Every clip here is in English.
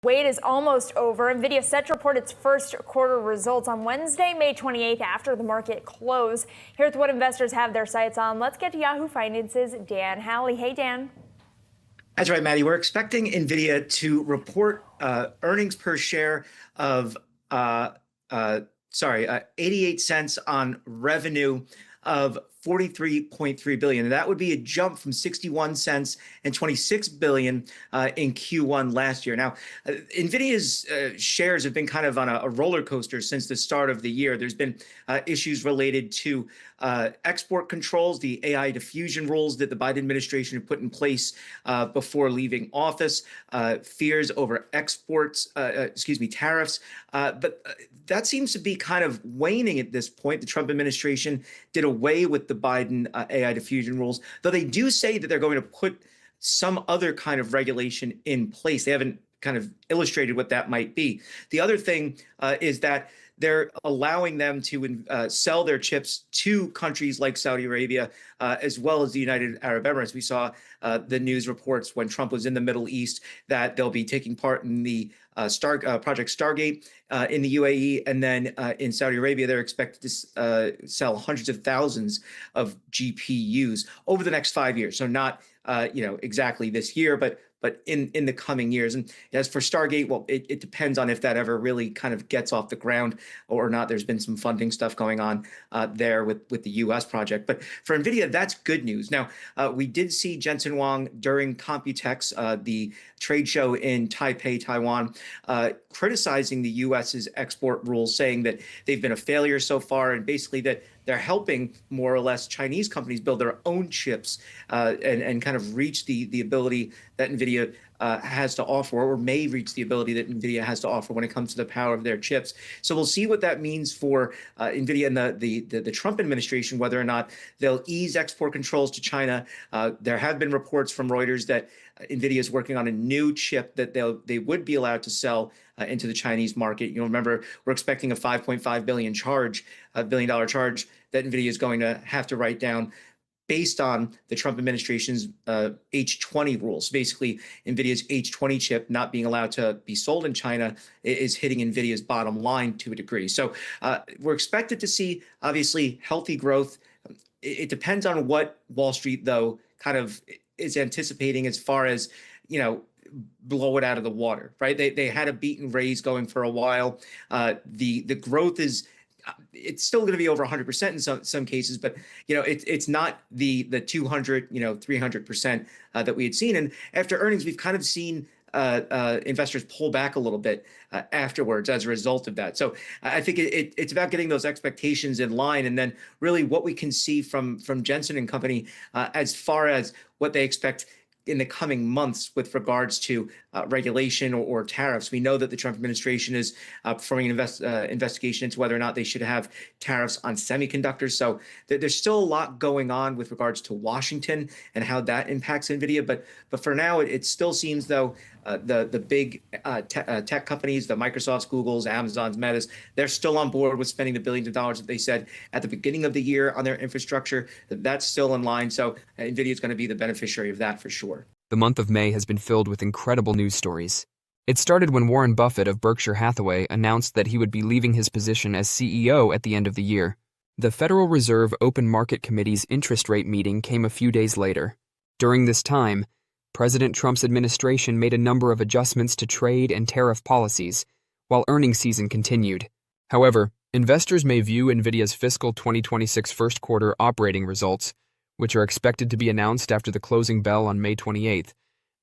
Wait is almost over. Nvidia set to report its first quarter results on Wednesday, May 28th, after the market close. Here's what investors have their sights on. Let's get to Yahoo Finance's Dan Halley. Hey, Dan. That's right, Maddie. We're expecting Nvidia to report earnings per share of 88 cents on revenue of 43.3 billion. And that would be a jump from 61 cents and 26 billion in Q1 last year. Now, Nvidia's shares have been kind of on a roller coaster since the start of the year. There's been issues related to export controls, the AI diffusion rules that the Biden administration had put in place before leaving office, fears over tariffs. But that seems to be kind of waning at this point. The Trump administration did away with the Biden AI diffusion rules, though they do say that they're going to put some other kind of regulation in place. They haven't kind of illustrated what that might be. The other thing is that they're allowing them to sell their chips to countries like Saudi Arabia, as well as the United Arab Emirates. We saw the news reports when Trump was in the Middle East that they'll be taking part in the Project Stargate in the UAE, and then in Saudi Arabia, they're expected to sell hundreds of thousands of GPUs over the next 5 years. So not exactly this year, but in the coming years. And as for Stargate, well, it depends on if that ever really kind of gets off the ground or not. There's been some funding stuff going on there with the U.S. project. But for NVIDIA, that's good news. Now, we did see Jensen Huang during Computex, the trade show in Taipei, Taiwan, criticizing the U.S.'s export rules, saying that they've been a failure so far, and basically that they're helping more or less Chinese companies build their own chips and kind of reach the ability that NVIDIA has to offer, or may reach the ability that NVIDIA has to offer when it comes to the power of their chips. So we'll see what that means for NVIDIA and the Trump administration, whether or not they'll ease export controls to China. There have been reports from Reuters that NVIDIA is working on a new chip that they would be allowed to sell into the Chinese market. You'll remember we're expecting a $5.5 billion charge that NVIDIA is going to have to write down based on the Trump administration's H20 rules. Basically, NVIDIA's H20 chip not being allowed to be sold in China is hitting NVIDIA's bottom line to a degree. So we're expected to see, obviously, healthy growth. It depends on what Wall Street, though, kind of is anticipating as far as, blow it out of the water, right? They had a beat and raise going for a while. The growth it's still going to be over 100% in some cases, but it's not the 200, 300% that we had seen. And after earnings, we've kind of seen investors pull back a little bit afterwards as a result of that. So I think it's about getting those expectations in line, and then really what we can see from Jensen and company as far as what they expect in the coming months with regards to regulation or tariffs. We know that the Trump administration is performing an investigation into whether or not they should have tariffs on semiconductors. So there's still a lot going on with regards to Washington and how that impacts NVIDIA. But for now, it still seems, though, the big tech companies, the Microsofts, Googles, Amazons, Metas, they're still on board with spending the billions of dollars that they said at the beginning of the year on their infrastructure. That's still in line. So NVIDIA is going to be the beneficiary of that for sure. The month of May has been filled with incredible news stories. It started when Warren Buffett of Berkshire Hathaway announced that he would be leaving his position as CEO at the end of the year. The Federal Reserve Open Market Committee's interest rate meeting came a few days later. During this time, President Trump's administration made a number of adjustments to trade and tariff policies, while earnings season continued. However, investors may view NVIDIA's fiscal 2026 first quarter operating results, which are expected to be announced after the closing bell on May 28th,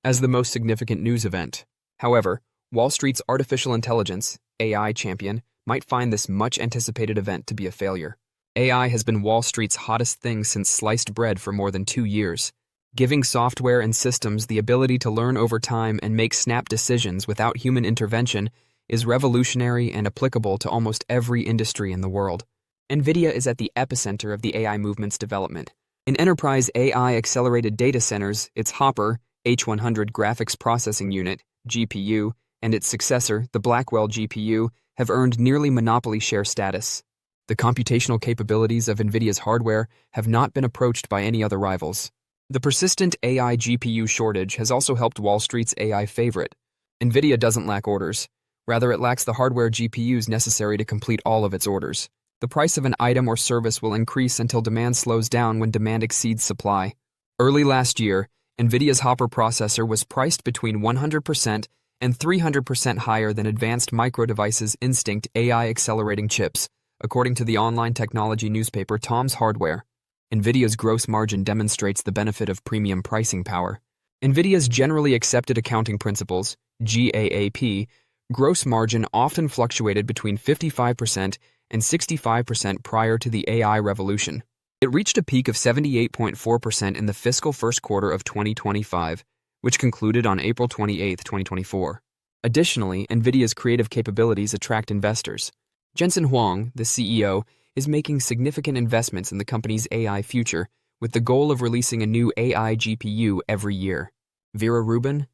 as the most significant news event. However, Wall Street's artificial intelligence, AI champion, might find this much-anticipated event to be a failure. AI has been Wall Street's hottest thing since sliced bread for more than 2 years. Giving software and systems the ability to learn over time and make snap decisions without human intervention is revolutionary and applicable to almost every industry in the world. NVIDIA is at the epicenter of the AI movement's development. In enterprise AI accelerated data centers, its Hopper, H100 graphics processing unit, GPU, and its successor, the Blackwell GPU, have earned nearly monopoly share status. The computational capabilities of NVIDIA's hardware have not been approached by any other rivals. The persistent AI GPU shortage has also helped Wall Street's AI favorite, Nvidia doesn't lack orders. Rather, it lacks the hardware GPUs necessary to complete all of its orders. The price of an item or service will increase until demand slows down when demand exceeds supply. Early last year, Nvidia's Hopper processor was priced between 100% and 300% higher than Advanced Micro Devices' Instinct AI accelerating chips, according to the online technology newspaper Tom's Hardware. Nvidia's gross margin demonstrates the benefit of premium pricing power. Nvidia's generally accepted accounting principles, GAAP, gross margin often fluctuated between 55% and 65% prior to the AI revolution. It reached a peak of 78.4% in the fiscal first quarter of 2025, which concluded on April 28, 2024. Additionally, Nvidia's creative capabilities attract investors. Jensen Huang, the CEO, is making significant investments in the company's AI future with the goal of releasing a new AI GPU every year. Vera Rubin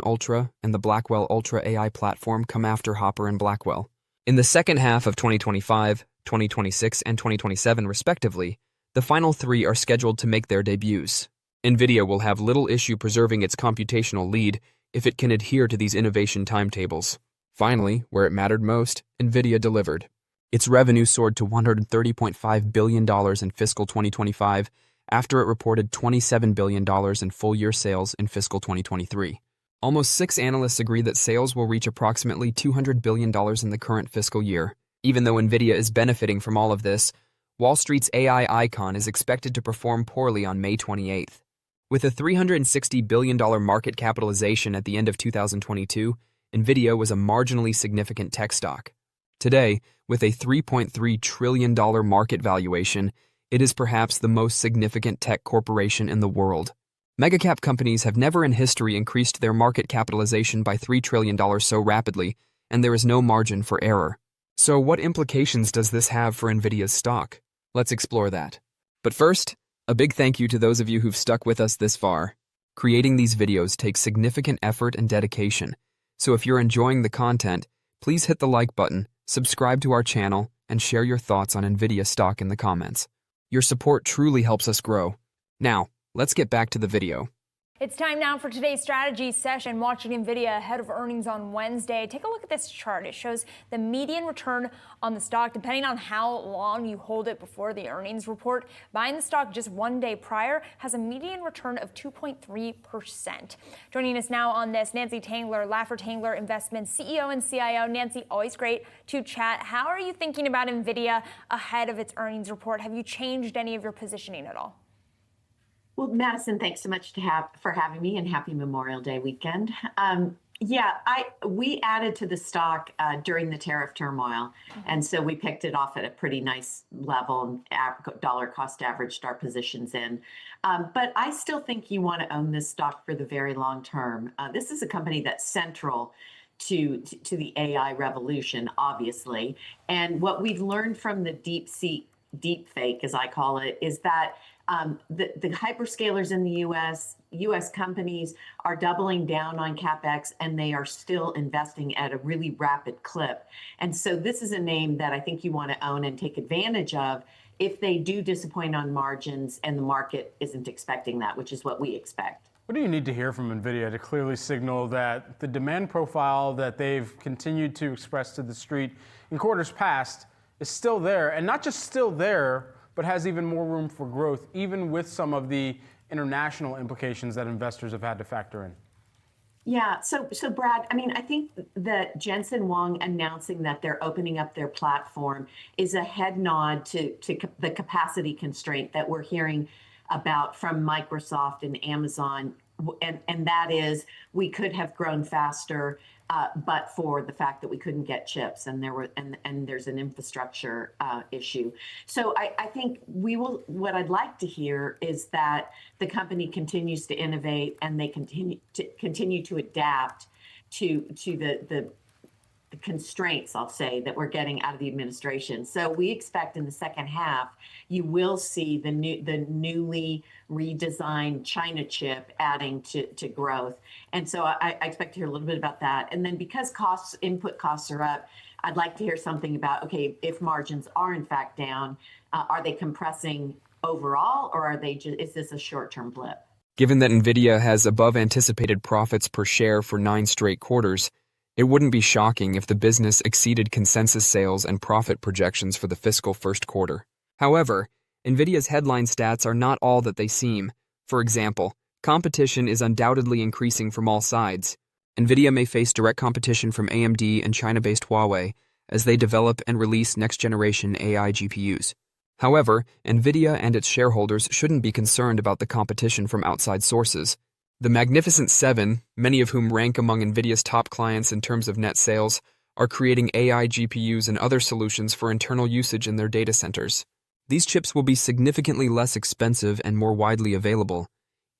Ultra, and the Blackwell Ultra AI platform come after Hopper and Blackwell. In the second half of 2025, 2026, and 2027 respectively, the final three are scheduled to make their debuts. Nvidia will have little issue preserving its computational lead if it can adhere to these innovation timetables. Finally, where it mattered most, Nvidia delivered. Its revenue soared to $130.5 billion in fiscal 2025 after it reported $27 billion in full-year sales in fiscal 2023. Almost 6 analysts agree that sales will reach approximately $200 billion in the current fiscal year. Even though Nvidia is benefiting from all of this, Wall Street's AI icon is expected to perform poorly on May 28th. With a $360 billion market capitalization at the end of 2022, Nvidia was a marginally significant tech stock. Today, with a $3.3 trillion market valuation, it is perhaps the most significant tech corporation in the world. Megacap companies have never in history increased their market capitalization by $3 trillion so rapidly, and there is no margin for error. So what implications does this have for Nvidia's stock? Let's explore that. But first, a big thank you to those of you who've stuck with us this far. Creating these videos takes significant effort and dedication, so if you're enjoying the content, please hit the like button, subscribe to our channel, and share your thoughts on Nvidia stock in the comments. Your support truly helps us grow. Now, let's get back to the video. It's time now for today's strategy session, watching Nvidia ahead of earnings on Wednesday. Take a look at this chart. It shows the median return on the stock, depending on how long you hold it before the earnings report. Buying the stock just one day prior has a median return of 2.3%. Joining us now on this, Nancy Tangler, Laffer Tangler Investments CEO and CIO. Nancy, always great to chat. How are you thinking about Nvidia ahead of its earnings report? Have you changed any of your positioning at all? Well, Madison, thanks so much for having me, and happy Memorial Day weekend. We added to the stock during the tariff turmoil, and so we picked it off at a pretty nice level, dollar cost averaged our positions in. But I still think you want to own this stock for the very long term. This is a company that's central to the AI revolution, obviously. And what we've learned from the deep fake, as I call it, is that the hyperscalers in the U.S. companies are doubling down on CapEx, and they are still investing at a really rapid clip. And so this is a name that I think you want to own and take advantage of if they do disappoint on margins and the market isn't expecting that, which is what we expect. What do you need to hear from Nvidia to clearly signal that the demand profile that they've continued to express to the street in quarters past is still there, and not just still there, but has even more room for growth, even with some of the international implications that investors have had to factor in? Yeah, so Brad, I mean, I think that Jensen Huang announcing that they're opening up their platform is a head nod to the capacity constraint that we're hearing about from Microsoft and Amazon, and that is we could have grown faster, but for the fact that we couldn't get chips, and there's an infrastructure issue. So I think what I'd like to hear is that the company continues to innovate, and they continue to adapt to the constraints, I'll say, that we're getting out of the administration. So we expect in the second half, you will see the newly redesigned China chip adding to growth. And so I expect to hear a little bit about that. And then because input costs are up, I'd like to hear something about, okay, if margins are in fact down, are they compressing overall, or is this a short-term blip? Given that Nvidia has above anticipated profits per share for 9 straight quarters, it wouldn't be shocking if the business exceeded consensus sales and profit projections for the fiscal first quarter. However, Nvidia's headline stats are not all that they seem. For example, competition is undoubtedly increasing from all sides. Nvidia may face direct competition from AMD and China-based Huawei as they develop and release next-generation AI GPUs. However, Nvidia and its shareholders shouldn't be concerned about the competition from outside sources. The Magnificent Seven, many of whom rank among Nvidia's top clients in terms of net sales, are creating AI GPUs and other solutions for internal usage in their data centers. These chips will be significantly less expensive and more widely available,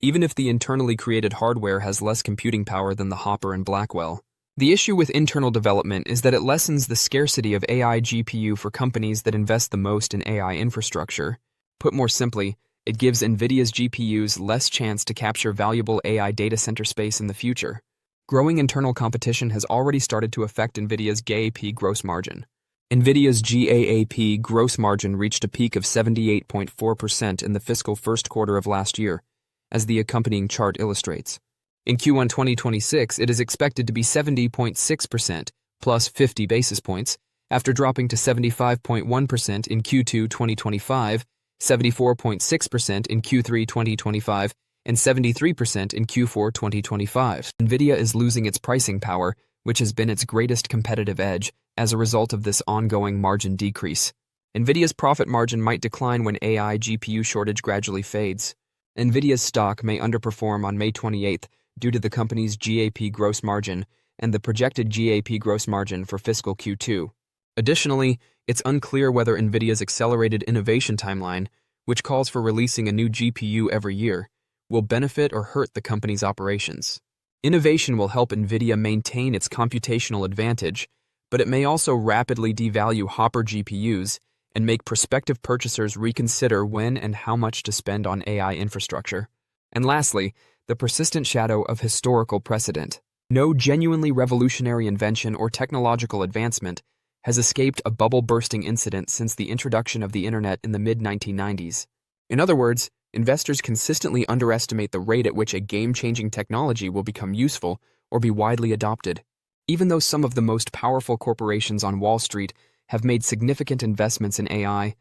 even if the internally created hardware has less computing power than the Hopper and Blackwell. The issue with internal development is that it lessens the scarcity of AI GPU for companies that invest the most in AI infrastructure. Put more simply, it gives Nvidia's GPUs less chance to capture valuable AI data center space in the future. Growing internal competition has already started to affect Nvidia's GAAP gross margin. Nvidia's GAAP gross margin reached a peak of 78.4% in the fiscal first quarter of last year, as the accompanying chart illustrates. In Q1 2026, it is expected to be 70.6%, plus 50 basis points, after dropping to 75.1% in Q2 2025, 74.6% in Q3 2025, and 73% in Q4 2025. Nvidia is losing its pricing power, which has been its greatest competitive edge, as a result of this ongoing margin decrease. Nvidia's profit margin might decline when AI GPU shortage gradually fades. Nvidia's stock may underperform on May 28th due to the company's GAAP gross margin and the projected GAAP gross margin for fiscal Q2. Additionally, it's unclear whether Nvidia's accelerated innovation timeline, which calls for releasing a new GPU every year, will benefit or hurt the company's operations. Innovation will help Nvidia maintain its computational advantage, but it may also rapidly devalue Hopper GPUs and make prospective purchasers reconsider when and how much to spend on AI infrastructure. And lastly, the persistent shadow of historical precedent. No genuinely revolutionary invention or technological advancement has escaped a bubble-bursting incident since the introduction of the internet in the mid-1990s. In other words, investors consistently underestimate the rate at which a game-changing technology will become useful or be widely adopted. Even though some of the most powerful corporations on Wall Street have made significant investments in AI,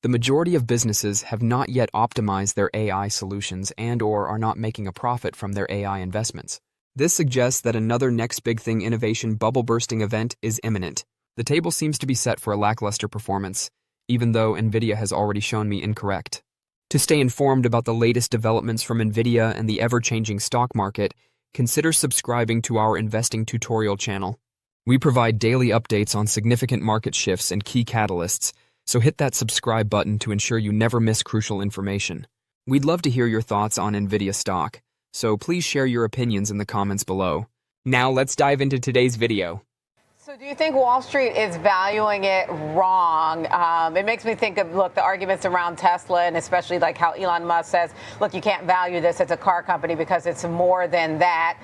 the majority of businesses have not yet optimized their AI solutions and/or are not making a profit from their AI investments. This suggests that another next big thing innovation bubble-bursting event is imminent. The table seems to be set for a lackluster performance, even though Nvidia has already shown me incorrect. To stay informed about the latest developments from Nvidia and the ever-changing stock market, consider subscribing to our investing tutorial channel. We provide daily updates on significant market shifts and key catalysts, so hit that subscribe button to ensure you never miss crucial information. We'd love to hear your thoughts on Nvidia stock, so please share your opinions in the comments below. Now let's dive into today's video. So do you think Wall Street is valuing it wrong? It makes me think of, look, the arguments around Tesla, and especially like how Elon Musk says, look, you can't value this as a car company because it's more than that.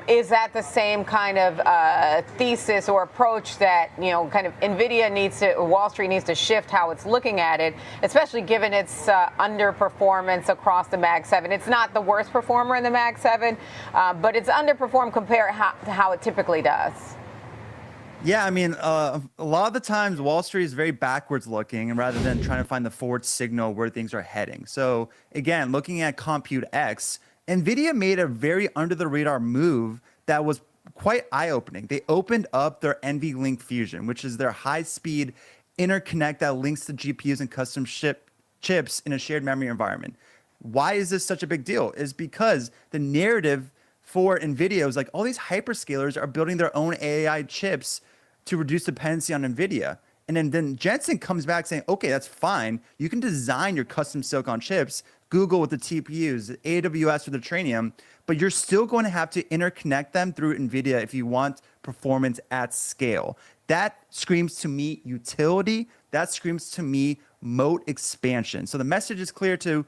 Is that the same kind of thesis or approach that, you know, kind of Nvidia needs to, Wall Street needs to shift how it's looking at it, especially given its underperformance across the Mag 7? It's not the worst performer in the Mag 7, but it's underperformed compared to how it typically does. Yeah, I mean, a lot of the times Wall Street is very backwards looking, and rather than trying to find the forward signal where things are heading. So again, looking at ComputeX, Nvidia made a very under the radar move that was quite eye-opening. They opened up their NVLink Fusion, which is their high-speed interconnect that links the GPUs and custom chips in a shared memory environment. Why is this such a big deal? Is because the narrative for Nvidia is like all these hyperscalers are building their own AI chips to reduce dependency on Nvidia. And then Jensen comes back saying, okay, that's fine. You can design your custom silicon chips, Google with the TPUs, AWS with the Trainium, but you're still going to have to interconnect them through Nvidia if you want performance at scale. That screams to me utility. That screams to me moat expansion. So the message is clear to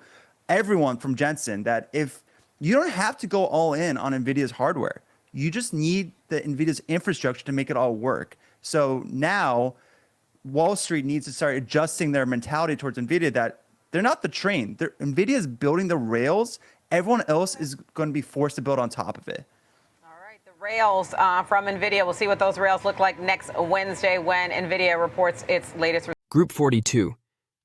everyone from Jensen that if you don't have to go all in on Nvidia's hardware, you just need the Nvidia's infrastructure to make it all work. So now Wall Street needs to start adjusting their mentality towards Nvidia that they're not the train. Nvidia is building the rails everyone else is going to be forced to build on top of it. All right, the rails from NVIDIA. We'll see what those rails look like next Wednesday when NVIDIA reports its latest. Group 42,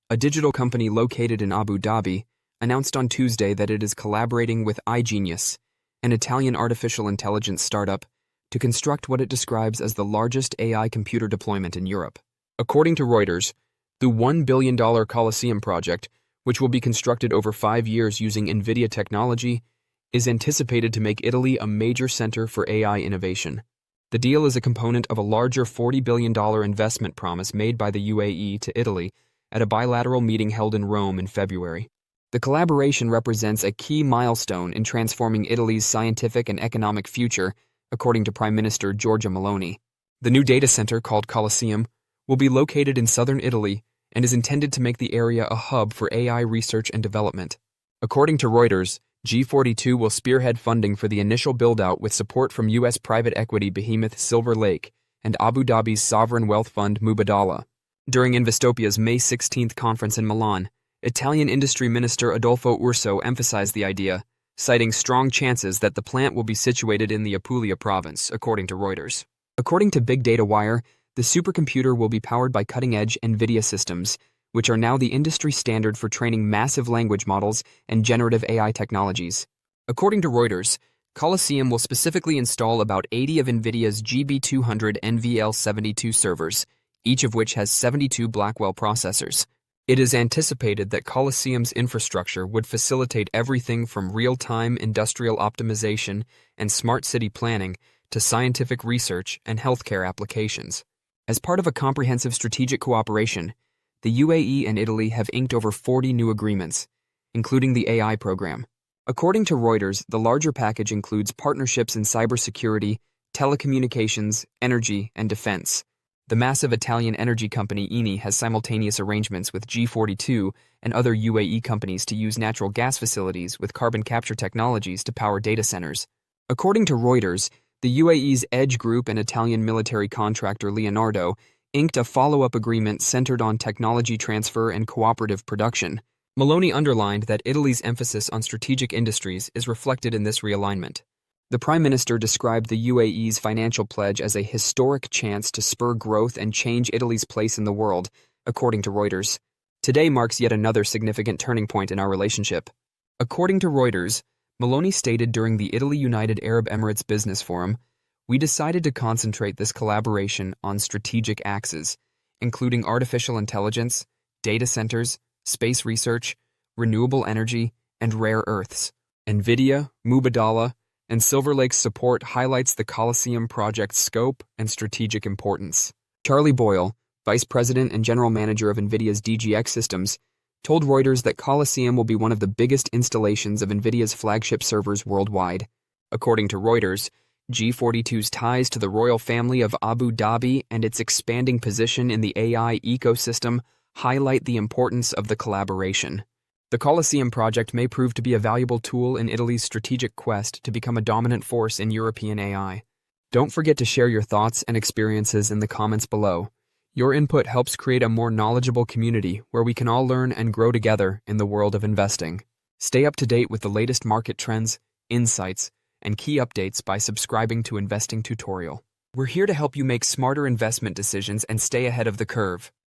a digital company located in Abu Dhabi, announced on Tuesday that it is collaborating with iGenius, an Italian artificial intelligence startup, to construct what it describes as the largest AI computer deployment in Europe. According to Reuters, the $1 billion Colosseum project, which will be constructed over 5 years using Nvidia technology, is anticipated to make Italy a major center for AI innovation. The deal is a component of a larger $40 billion investment promise made by the UAE to Italy at a bilateral meeting held in Rome in February. The collaboration represents a key milestone in transforming Italy's scientific and economic future, according to Prime Minister Giorgia Meloni. The new data center, called Colosseum, will be located in southern Italy and is intended to make the area a hub for AI research and development. According to Reuters, G42 will spearhead funding for the initial build-out with support from U.S. private equity behemoth Silver Lake and Abu Dhabi's sovereign wealth fund Mubadala. During Investopia's May 16th conference in Milan, Italian Industry Minister Adolfo Urso emphasized the idea, citing strong chances that the plant will be situated in the Apulia province, according to Reuters. According to Big Data Wire, the supercomputer will be powered by cutting-edge NVIDIA systems, which are now the industry standard for training massive language models and generative AI technologies. According to Reuters, Colosseum will specifically install about 80 of NVIDIA's GB200 NVL72 servers, each of which has 72 Blackwell processors. It is anticipated that Colosseum's infrastructure would facilitate everything from real-time industrial optimization and smart city planning to scientific research and healthcare applications. As part of a comprehensive strategic cooperation, the UAE and Italy have inked over 40 new agreements, including the AI program. According to Reuters, the larger package includes partnerships in cybersecurity, telecommunications, energy, and defense. The massive Italian energy company Eni has simultaneous arrangements with G42 and other UAE companies to use natural gas facilities with carbon capture technologies to power data centers. According to Reuters, the UAE's Edge Group and Italian military contractor Leonardo inked a follow-up agreement centered on technology transfer and cooperative production. Meloni underlined that Italy's emphasis on strategic industries is reflected in this realignment. The Prime Minister described the UAE's financial pledge as a historic chance to spur growth and change Italy's place in the world, according to Reuters. Today marks yet another significant turning point in our relationship. According to Reuters, Meloni stated during the Italy-United Arab Emirates Business Forum, "We decided to concentrate this collaboration on strategic axes, including artificial intelligence, data centers, space research, renewable energy, and rare earths. NVIDIA, Mubadala, and Silver Lake's support highlights the Colosseum project's scope and strategic importance." Charlie Boyle, Vice President and General Manager of NVIDIA's DGX Systems, told Reuters that Colosseum will be one of the biggest installations of NVIDIA's flagship servers worldwide. According to Reuters, G42's ties to the royal family of Abu Dhabi and its expanding position in the AI ecosystem highlight the importance of the collaboration. The Colosseum project may prove to be a valuable tool in Italy's strategic quest to become a dominant force in European AI. Don't forget to share your thoughts and experiences in the comments below. Your input helps create a more knowledgeable community where we can all learn and grow together in the world of investing. Stay up to date with the latest market trends, insights, and key updates by subscribing to Investing Tutorial. We're here to help you make smarter investment decisions and stay ahead of the curve.